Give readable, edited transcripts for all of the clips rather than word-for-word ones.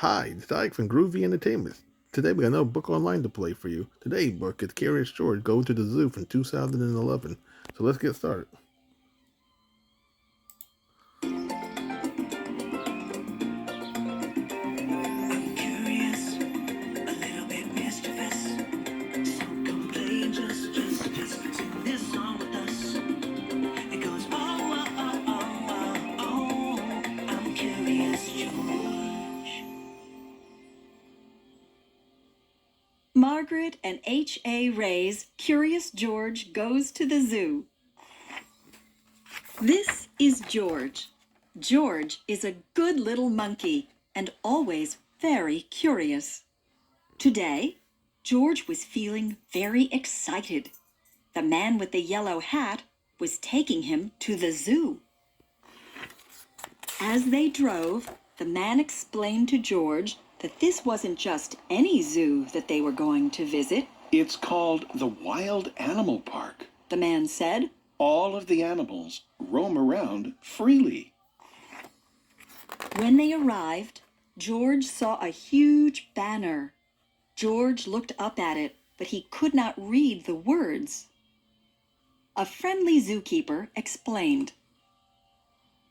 Hi, it's Ike from Groovy Entertainment. Today we got another book online to play for you. Today's book is Curious George Go to the Zoo from 2011. So let's get started. Curious, a little bit mischievous. So come play just sing this song with us. It goes, oh, oh, oh, oh, oh, oh, I'm Curious George. Margaret and H.A. Ray's Curious George Goes to the Zoo. This is George. George is a good little monkey and always very curious. Today, George was feeling very excited. The man with the yellow hat was taking him to the zoo. As they drove, the man explained to George that this wasn't just any zoo that they were going to visit. It's called the Wild Animal Park. The man said. All of the animals roam around freely. When they arrived, George saw a huge banner. George looked up at it, but he could not read the words. A friendly zookeeper explained.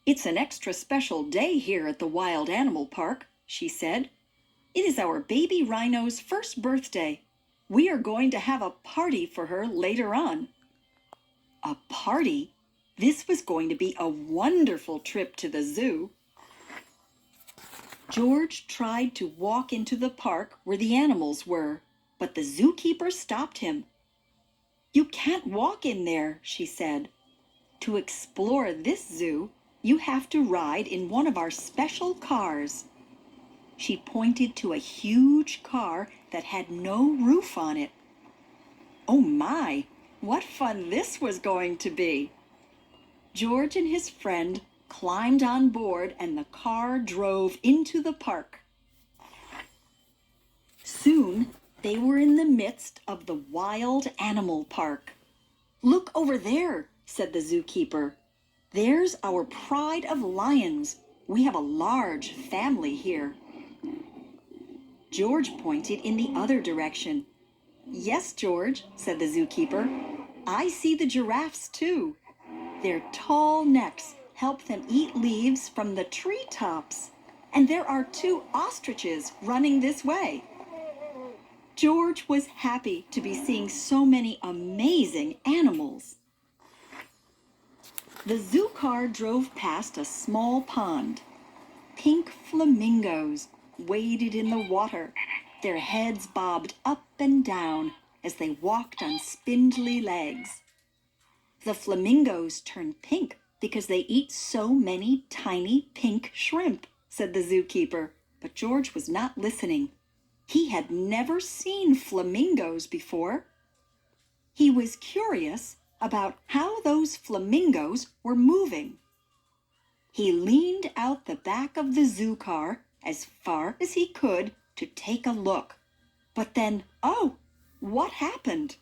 It's an extra special day here at the Wild Animal Park, she said. It is our baby rhino's first birthday. We are going to have a party for her later on. A party? This was going to be a wonderful trip to the zoo. George tried to walk into the park where the animals were, but the zookeeper stopped him. You can't walk in there, she said. To explore this zoo, you have to ride in one of our special cars. She pointed to a huge car that had no roof on it. Oh my, what fun this was going to be! George and his friend climbed on board and the car drove into the park. Soon, they were in the midst of the Wild Animal Park. Look over there, said the zookeeper. There's our pride of lions. We have a large family here. George pointed in the other direction. Yes, George, said the zookeeper. I see the giraffes too. Their tall necks help them eat leaves from the treetops. And there are 2 ostriches running this way. George was happy to be seeing so many amazing animals. The zoo car drove past a small pond. Pink flamingos waded in the water. Their heads bobbed up and down as they walked on spindly legs. The flamingos turn pink because they eat so many tiny pink shrimp, said the zookeeper, but George was not listening. He had never seen flamingos before. He was curious about how those flamingos were moving. He leaned out the back of the zoo car as far as he could to take a look. But then, oh, what happened?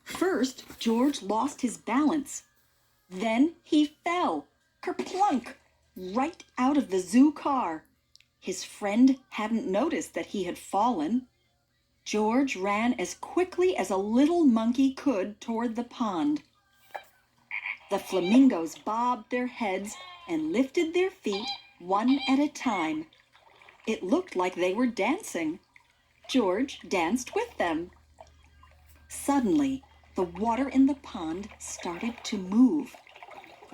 First, George lost his balance. Then he fell, kerplunk, right out of the zoo car. His friend hadn't noticed that he had fallen. George ran as quickly as a little monkey could toward the pond. The flamingos bobbed their heads and lifted their feet one at a time. It looked like they were dancing. George danced with them. Suddenly, the water in the pond started to move.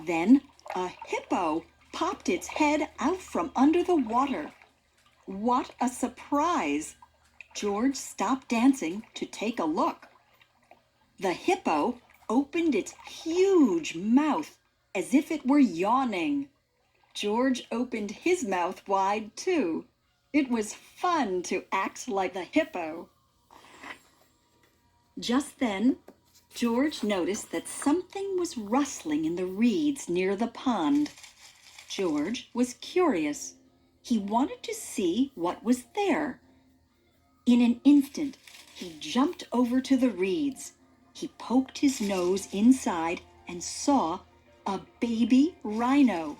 Then a hippo popped its head out from under the water. What a surprise! George stopped dancing to take a look. The hippo opened its huge mouth as if it were yawning. George opened his mouth wide too. It was fun to act like the hippo. Just then, George noticed that something was rustling in the reeds near the pond. George was curious. He wanted to see what was there. In an instant, he jumped over to the reeds. He poked his nose inside and saw a baby rhino.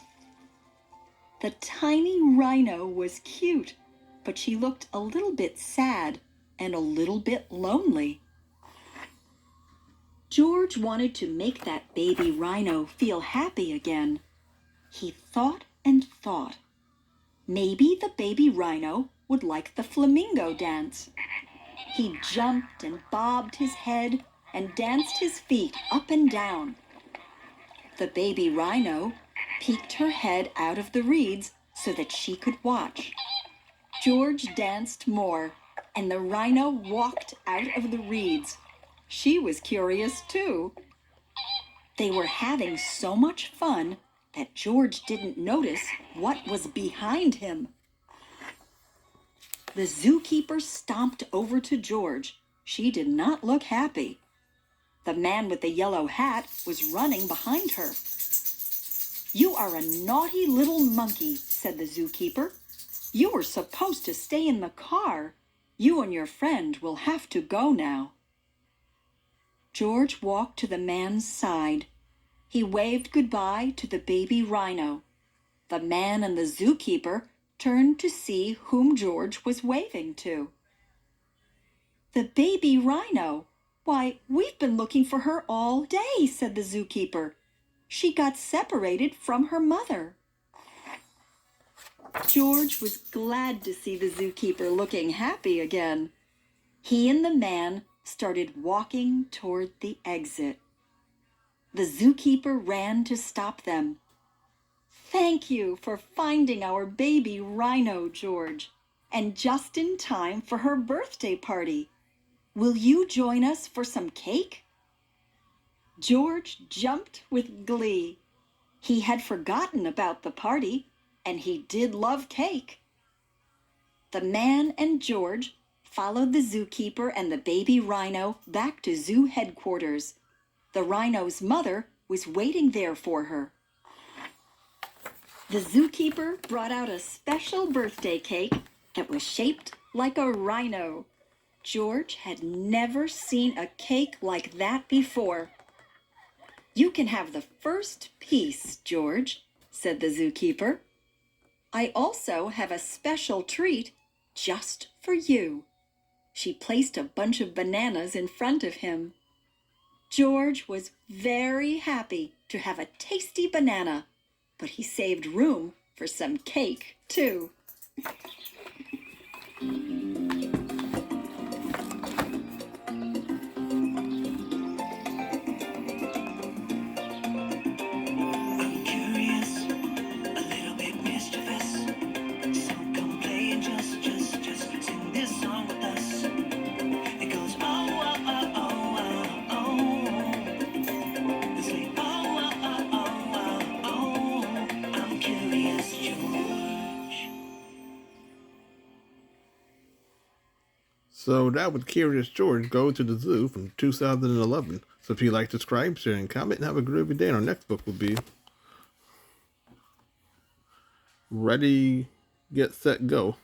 The tiny rhino was cute, but she looked a little bit sad and a little bit lonely. George wanted to make that baby rhino feel happy again. He thought and thought. Maybe the baby rhino would like the flamingo dance. He jumped and bobbed his head and danced his feet up and down. The baby rhino peeked her head out of the reeds so that she could watch. George danced more, and the rhino walked out of the reeds. She was curious too. They were having so much fun that George didn't notice what was behind him. The zookeeper stomped over to George. She did not look happy. The man with the yellow hat was running behind her. "You are a naughty little monkey," said the zookeeper. "You were supposed to stay in the car. You and your friend will have to go now." George walked to the man's side. He waved goodbye to the baby rhino. The man and the zookeeper turned to see whom George was waving to. "The baby rhino! Why, we've been looking for her all day," said the zookeeper. "She got separated from her mother." George was glad to see the zookeeper looking happy again. He and the man started walking toward the exit. The zookeeper ran to stop them. "Thank you for finding our baby rhino, George, and just in time for her birthday party. Will you join us for some cake?" George jumped with glee. He had forgotten about the party, and he did love cake. The man and George followed the zookeeper and the baby rhino back to zoo headquarters. The rhino's mother was waiting there for her. The zookeeper brought out a special birthday cake that was shaped like a rhino. George had never seen a cake like that before. "You can have the first piece, George," said the zookeeper. "I also have a special treat just for you." She placed a bunch of bananas in front of him. George was very happy to have a tasty banana, but he saved room for some cake, too. I'm curious, a little bit mischievous. So come play and just sing this song with us. It goes oh oh oh oh oh oh. Say oh oh oh oh oh oh. I'm curious, George. So that would Curious George go to the zoo from 2011. So if you like, subscribe, share, and comment, and have a groovy day. And our next book will be Ready, Get, Set, Go.